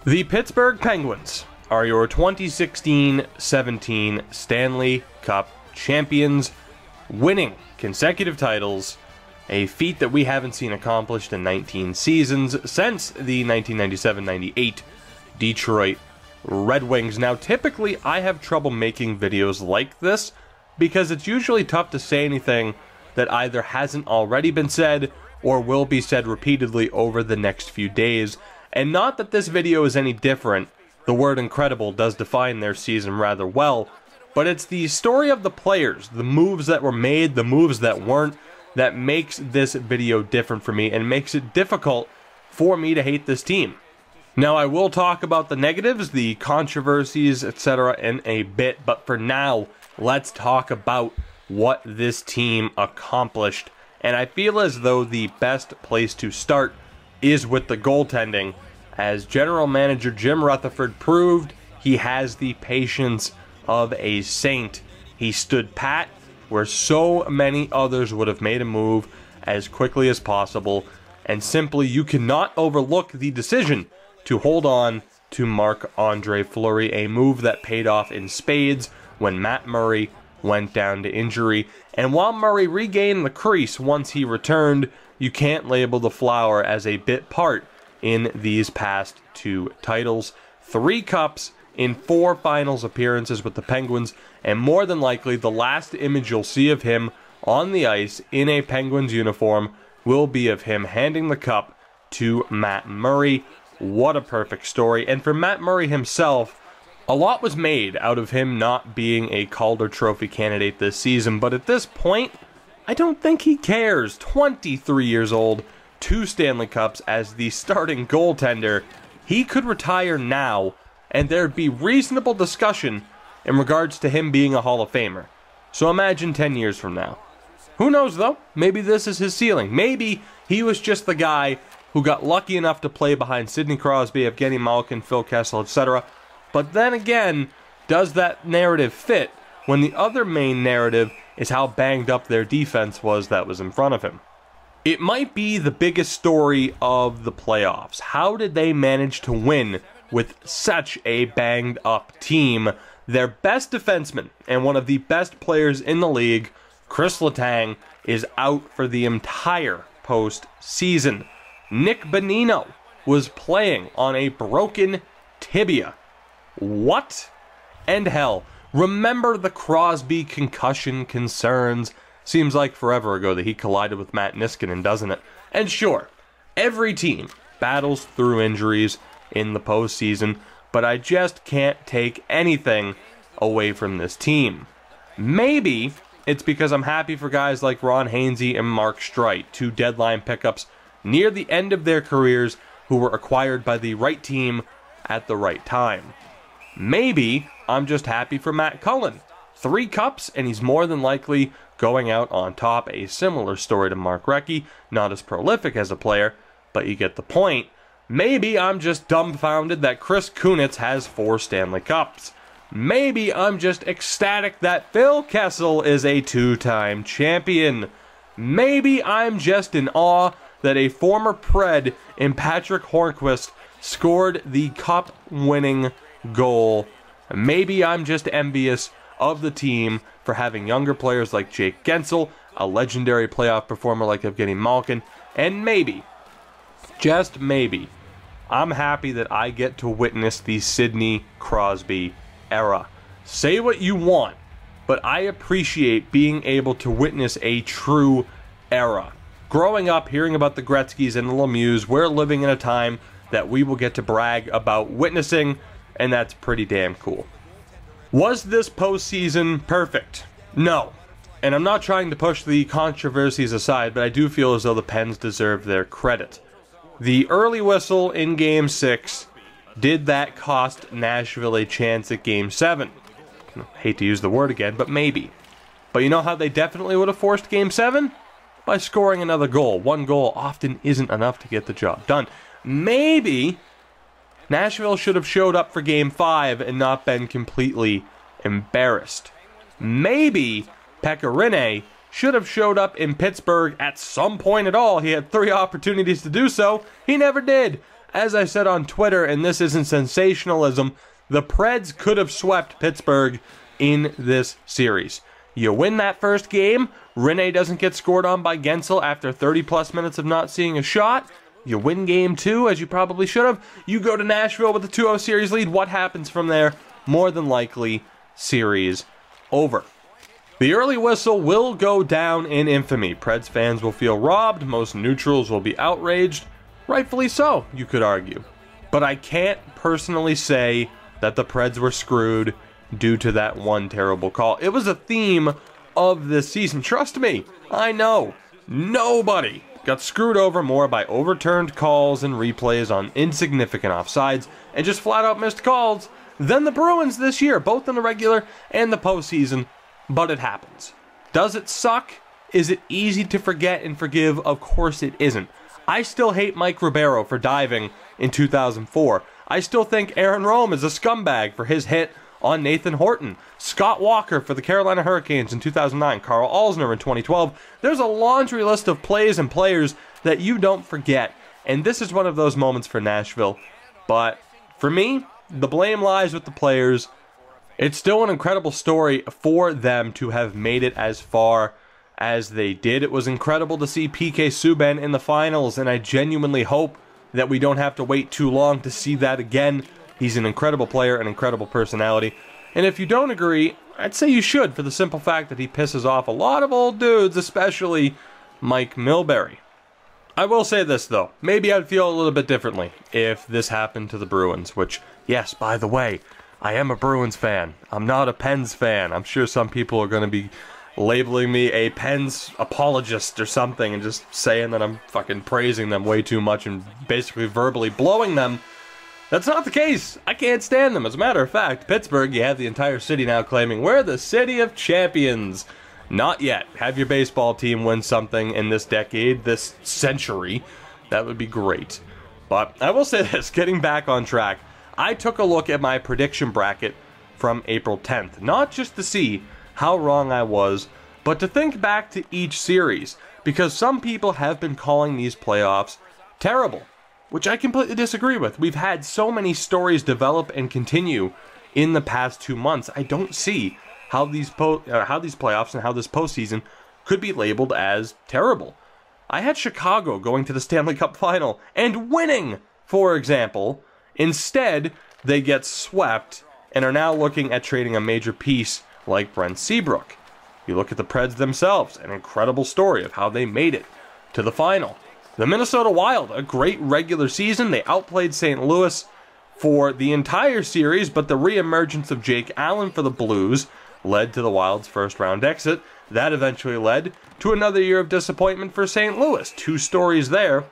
The Pittsburgh Penguins are your 2016-17 Stanley Cup champions, winning consecutive titles, a feat that we haven't seen accomplished in 19 seasons since the 1997-98 Detroit Red Wings. Now, typically, I have trouble making videos like this because it's usually tough to say anything that either hasn't already been said or will be said repeatedly over the next few days. And not that this video is any different. The word incredible does define their season rather well, but it's the story of the players, the moves that were made, the moves that weren't, that makes this video different for me and makes it difficult for me to hate this team. Now, I will talk about the negatives, the controversies, etc. in a bit, but for now, let's talk about what this team accomplished. And I feel as though the best place to start is with the goaltending. As General Manager Jim Rutherford proved, he has the patience of a saint. He stood pat where so many others would have made a move as quickly as possible, and simply you cannot overlook the decision to hold on to Marc-Andre Fleury, a move that paid off in spades when Matt Murray went down to injury. And while Murray regained the crease once he returned, you can't label the flower as a bit part in these past two titles. 3 cups in 4 finals appearances with the Penguins, and more than likely the last image you'll see of him on the ice in a Penguins uniform will be of him handing the cup to Matt Murray. What a perfect story. And for Matt Murray himself, a lot was made out of him not being a Calder Trophy candidate this season, but at this point, I don't think he cares. 23 years old, 2 Stanley Cups as the starting goaltender. He could retire now, and there'd be reasonable discussion in regards to him being a Hall of Famer. So imagine 10 years from now. Who knows, though? Maybe this is his ceiling. Maybe he was just the guy who got lucky enough to play behind Sidney Crosby, Evgeny Malkin, Phil Kessel, etc. But then again, does that narrative fit when the other main narrative is how banged up their defense was that was in front of him? It might be the biggest story of the playoffs. How did they manage to win with such a banged up team? Their best defenseman and one of the best players in the league, Chris Letang, is out for the entire postseason. Nick Bonino was playing on a broken tibia. What? And hell, remember the Crosby concussion concerns? Seems like forever ago that he collided with Matt Niskanen, doesn't it? And sure, every team battles through injuries in the postseason, but I just can't take anything away from this team. Maybe it's because I'm happy for guys like Ron Hainsey and Mark Streit, 2 deadline pickups near the end of their careers who were acquired by the right team at the right time. Maybe I'm just happy for Matt Cullen. 3 cups, and he's more than likely going out on top. A similar story to Mark Recchi, not as prolific as a player, but you get the point. Maybe I'm just dumbfounded that Chris Kunitz has 4 Stanley Cups. Maybe I'm just ecstatic that Phil Kessel is a 2-time champion. Maybe I'm just in awe that a former Pred in Patrick Hornquist scored the cup-winning goal. Maybe I'm just envious of the team for having younger players like Jake Gensel, a legendary playoff performer like Evgeny Malkin, and maybe, just maybe, I'm happy that I get to witness the Sidney Crosby era. Say what you want, but I appreciate being able to witness a true era. Growing up, hearing about the Gretzkys and the Lemieux, we're living in a time that we will get to brag about witnessing, and that's pretty damn cool. Was this postseason perfect? No. And I'm not trying to push the controversies aside, but I do feel as though the Pens deserve their credit. The early whistle in Game 6, did that cost Nashville a chance at Game 7? Hate to use the word again, but maybe. But you know how they definitely would have forced Game 7? By scoring another goal. 1 goal often isn't enough to get the job done. Maybe Nashville should have showed up for Game 5 and not been completely embarrassed. Maybe Pekka Rinne should have showed up in Pittsburgh at some point at all. He had 3 opportunities to do so. He never did. as I said on Twitter, and this isn't sensationalism, the Preds could have swept Pittsburgh in this series. You win that first game, Rinne doesn't get scored on by Gensel after 30-plus minutes of not seeing a shot. You win game 2, as you probably should have. You go to Nashville with a 2-0 series lead. What happens from there? More than likely, series over. The early whistle will go down in infamy. Preds fans will feel robbed. Most neutrals will be outraged. Rightfully so, you could argue. But I can't personally say that the Preds were screwed due to that one terrible call. It was a theme of this season. Trust me, I know. Nobody got screwed over more by overturned calls and replays on insignificant offsides and just flat-out missed calls than the Bruins this year, both in the regular and the postseason. But it happens. Does it suck? Is it easy to forget and forgive? Of course it isn't. I still hate Mike Ribeiro for diving in 2004. I still think Aaron Rome is a scumbag for his hit on Nathan Horton. Scott Walker for the Carolina Hurricanes in 2009. Carl Alsner in 2012. There's a laundry list of plays and players that you don't forget. And this is one of those moments for Nashville. But for me, the blame lies with the players. It's still an incredible story for them to have made it as far as they did. It was incredible to see PK Subban in the finals, and I genuinely hope that we don't have to wait too long to see that again. He's an incredible player, an incredible personality. And if you don't agree, I'd say you should, for the simple fact that he pisses off a lot of old dudes, especially Mike Milbury. I will say this, though. Maybe I'd feel a little bit differently if this happened to the Bruins, which, yes, by the way, I am a Bruins fan. I'm not a Pens fan. I'm sure some people are going to be labeling me a Pens apologist or something and just saying that I'm fucking praising them way too much and basically verbally blowing them. That's not the case. I can't stand them. As a matter of fact, Pittsburgh, you have the entire city now claiming we're the city of champions. Not yet. Have your baseball team win something in this decade, this century. That would be great. But I will say this, getting back on track, I took a look at my prediction bracket from April 10th, not just to see how wrong I was, but to think back to each series, because some people have been calling these playoffs terrible, which I completely disagree with. We've had so many stories develop and continue in the past 2 months. I don't see how these playoffs and how this postseason could be labeled as terrible. I had Chicago going to the Stanley Cup final and winning, for example. Instead, they get swept and are now looking at trading a major piece like Brent Seabrook. You look at the Preds themselves, an incredible story of how they made it to the final. The Minnesota Wild, a great regular season. They outplayed St. Louis for the entire series, but the reemergence of Jake Allen for the Blues led to the Wild's first-round exit. That eventually led to another year of disappointment for St. Louis. 2 stories there.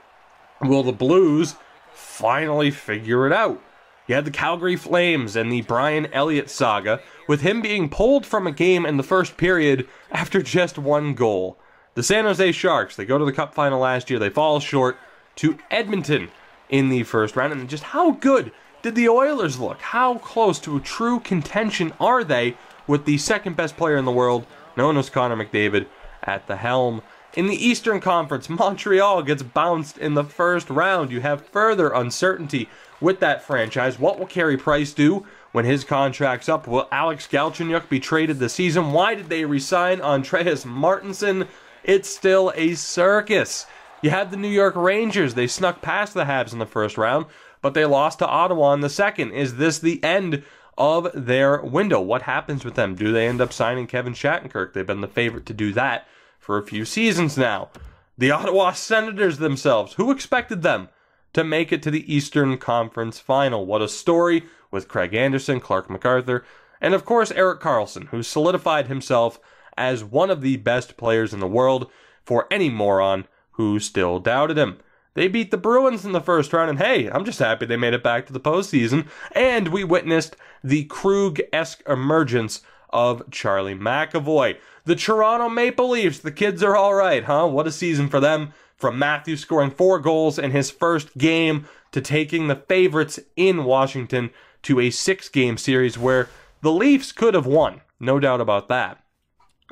Will the Blues finally figure it out? You had the Calgary Flames and the Brian Elliott saga, with him being pulled from a game in the first period after just 1 goal. The San Jose Sharks, they go to the Cup final last year. They fall short to Edmonton in the first round. And just how good did the Oilers look? How close to a true contention are they with the second best player in the world, known as Connor McDavid, at the helm? In the Eastern Conference, Montreal gets bounced in the first round. You have further uncertainty with that franchise. What will Carey Price do when his contract's up? Will Alex Galchenyuk be traded this season? Why did they resign Andreas Martinson? It's still a circus. You have the New York Rangers. They snuck past the Habs in the first round, but they lost to Ottawa in the second. Is this the end of their window? What happens with them? Do they end up signing Kevin Shattenkirk? They've been the favorite to do that for a few seasons now. The Ottawa Senators themselves, who expected them to make it to the Eastern Conference Final? What a story with Craig Anderson, Clark MacArthur, and of course Erik Karlsson, who solidified himself as one of the best players in the world for any moron who still doubted him. They beat the Bruins in the first round, and hey, I'm just happy they made it back to the postseason, and we witnessed the Krug-esque emergence of Charlie McAvoy. The Toronto Maple Leafs, the kids are all right, huh? What a season for them. From Matthews scoring 4 goals in his first game to taking the favorites in Washington to a 6-game series where the Leafs could have won. No doubt about that.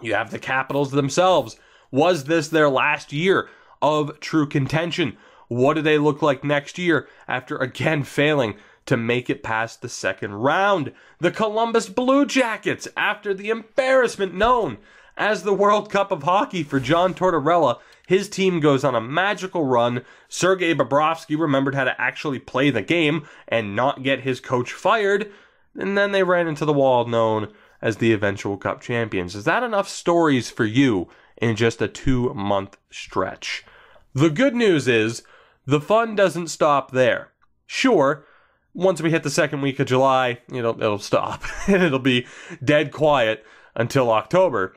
You have the Capitals themselves. Was this their last year of true contention? What do they look like next year after again failing to make it past the second round? The Columbus Blue Jackets, after the embarrassment known as the World Cup of Hockey for John Tortorella, his team goes on a magical run. Sergei Bobrovsky remembered how to actually play the game and not get his coach fired, and then they ran into the wall known as the eventual Cup champions. Is that enough stories for you in just a 2-month stretch? The good news is the fun doesn't stop there. Sure, once we hit the second week of July, it'll stop and it'll be dead quiet until October.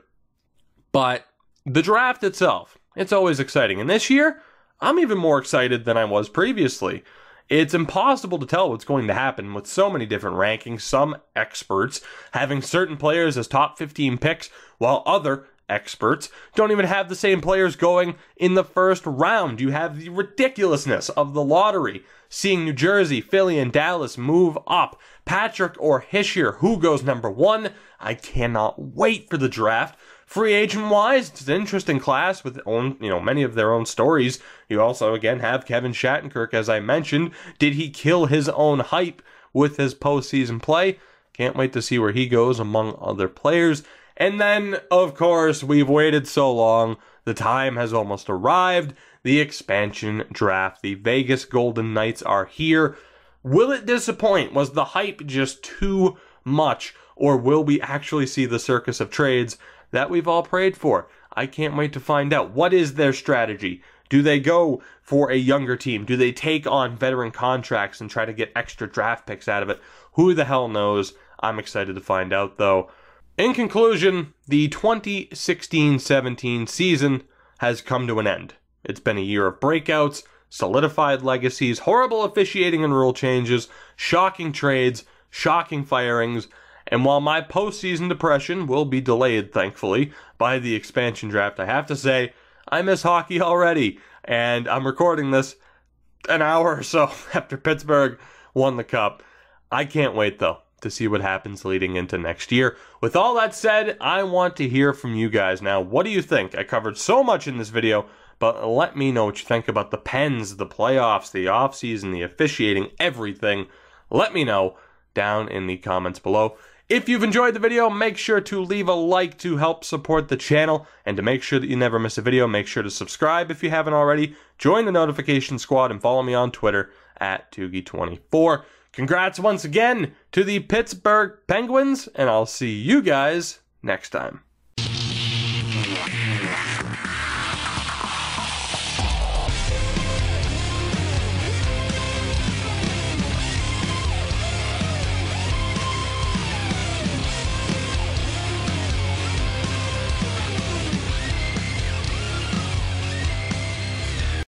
But the draft itself, it's always exciting. And this year, I'm even more excited than I was previously. It's impossible to tell what's going to happen with so many different rankings, some experts having certain players as top 15 picks, while other experts don't even have the same players going in the first round. You have the ridiculousness of the lottery, seeing New Jersey, Philly, and Dallas move up. Patrick or Hischier, who goes number 1? I cannot wait for the draft. Free agent-wise, it's an interesting class with many of their own stories. You also, again, have Kevin Shattenkirk, as I mentioned. Did he kill his own hype with his postseason play? Can't wait to see where he goes among other players. And then, of course, we've waited so long. The time has almost arrived. The expansion draft. The Vegas Golden Knights are here. Will it disappoint? Was the hype just too much? Or will we actually see the circus of trades that we've all prayed for? I can't wait to find out. What is their strategy? Do they go for a younger team? Do they take on veteran contracts and try to get extra draft picks out of it? Who the hell knows? I'm excited to find out, though. In conclusion, the 2016-17 season has come to an end. It's been a year of breakouts, solidified legacies, horrible officiating and rule changes, shocking trades, shocking firings, and while my postseason depression will be delayed, thankfully, by the expansion draft, I have to say, I miss hockey already. And I'm recording this an hour or so after Pittsburgh won the Cup. I can't wait, though, to see what happens leading into next year. With all that said, I want to hear from you guys now. What do you think? I covered so much in this video, but let me know what you think about the Pens, the playoffs, the offseason, the officiating, everything. Let me know down in the comments below. If you've enjoyed the video, make sure to leave a like to help support the channel, and to make sure that you never miss a video, make sure to subscribe if you haven't already, join the notification squad, and follow me on Twitter at Tougie24. Congrats once again to the Pittsburgh Penguins, and I'll see you guys next time.